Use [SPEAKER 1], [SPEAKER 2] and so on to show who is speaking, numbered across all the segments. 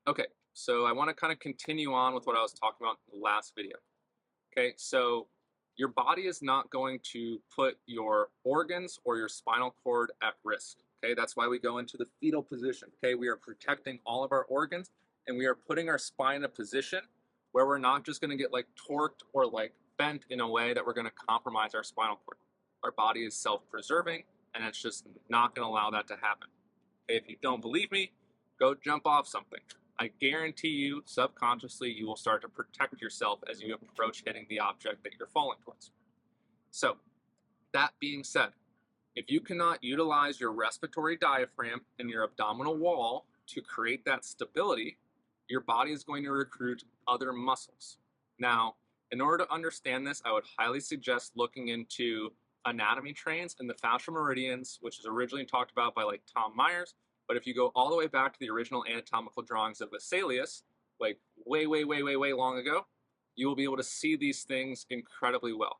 [SPEAKER 1] Okay, so I want to kind of continue on with what I was talking about in the last video. Okay, so your body is not going to put your organs or your spinal cord at risk. Okay, that's why we go into the fetal position. Okay, we are protecting all of our organs and we are putting our spine in a position where we're not just going to get like torqued or like bent in a way that we're going to compromise our spinal cord. Our body is self-preserving and it's just not going to allow that to happen. Okay, if you don't believe me, go jump off something. I guarantee you, subconsciously, you will start to protect yourself as you approach hitting the object that you're falling towards. So, that being said, if you cannot utilize your respiratory diaphragm and your abdominal wall to create that stability, your body is going to recruit other muscles. Now, in order to understand this, I would highly suggest looking into anatomy trains and the fascial meridians, which is originally talked about by like Tom Myers. But if you go all the way back to the original anatomical drawings of Vesalius, like way long ago, you will be able to see these things incredibly well.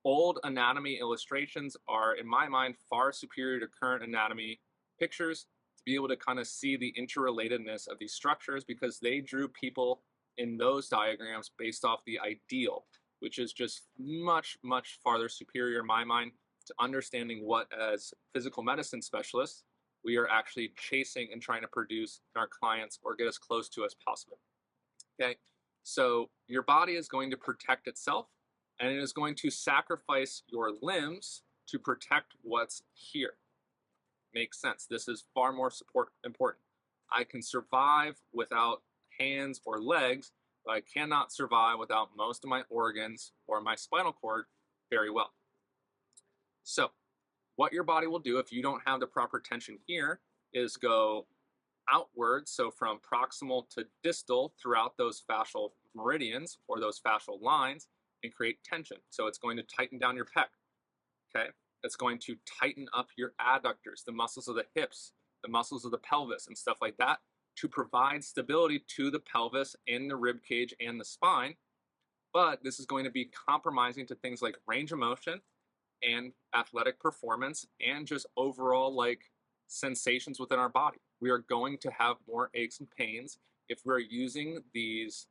[SPEAKER 1] Old anatomy illustrations are, in my mind, far superior to current anatomy pictures to be able to kind of see the interrelatedness of these structures because they drew people in those diagrams based off the ideal, which is just much farther superior in my mind to understanding what, as physical medicine specialists, we are actually chasing and trying to produce in our clients or get as close to as possible. Okay, so your body is going to protect itself and it is going to sacrifice your limbs to protect what's here. Makes sense. This is far more important. I can survive without hands or legs, but I cannot survive without most of my organs or my spinal cord very well. So, what your body will do if you don't have the proper tension here is go outwards, so from proximal to distal throughout those fascial meridians or those fascial lines and create tension. So it's going to tighten down your pec, okay? It's going to tighten up your adductors, the muscles of the hips, the muscles of the pelvis and stuff like that to provide stability to the pelvis and the rib cage and the spine. But this is going to be compromising to things like range of motion and athletic performance and just overall like sensations within our body. We are going to have more aches and pains if we're using these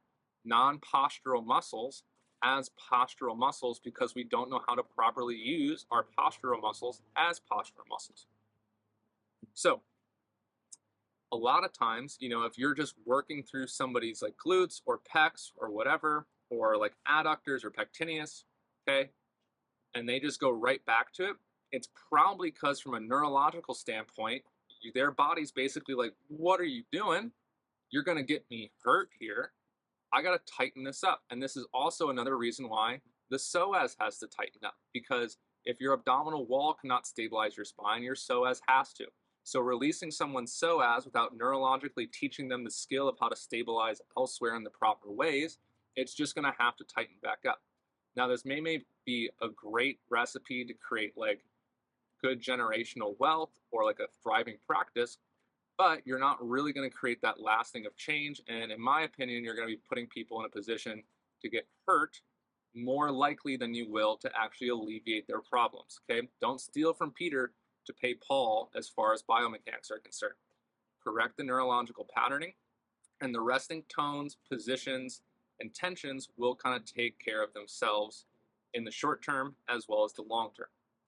[SPEAKER 1] non-postural muscles as postural muscles because we don't know how to properly use our postural muscles as postural muscles. So a lot of times, if you're just working through somebody's like glutes or pecs or whatever, or like adductors or pectineus, okay, and they just go right back to it, it's probably because from a neurological standpoint, their body's basically like, what are you doing? You're going to get me hurt here. I got to tighten this up. And this is also another reason why the psoas has to tighten up, because if your abdominal wall cannot stabilize your spine, your psoas has to. So releasing someone's psoas without neurologically teaching them the skill of how to stabilize elsewhere in the proper ways, it's just going to have to tighten back up. Now, this may be a great recipe to create like good generational wealth or like a thriving practice, but you're not really going to create that lasting of change. And in my opinion, you're going to be putting people in a position to get hurt more likely than you will to actually alleviate their problems. Okay, don't steal from Peter to pay Paul as far as biomechanics are concerned. Correct the neurological patterning, and the resting tones, positions, and tensions will kind of take care of themselves in the short term as well as the long term.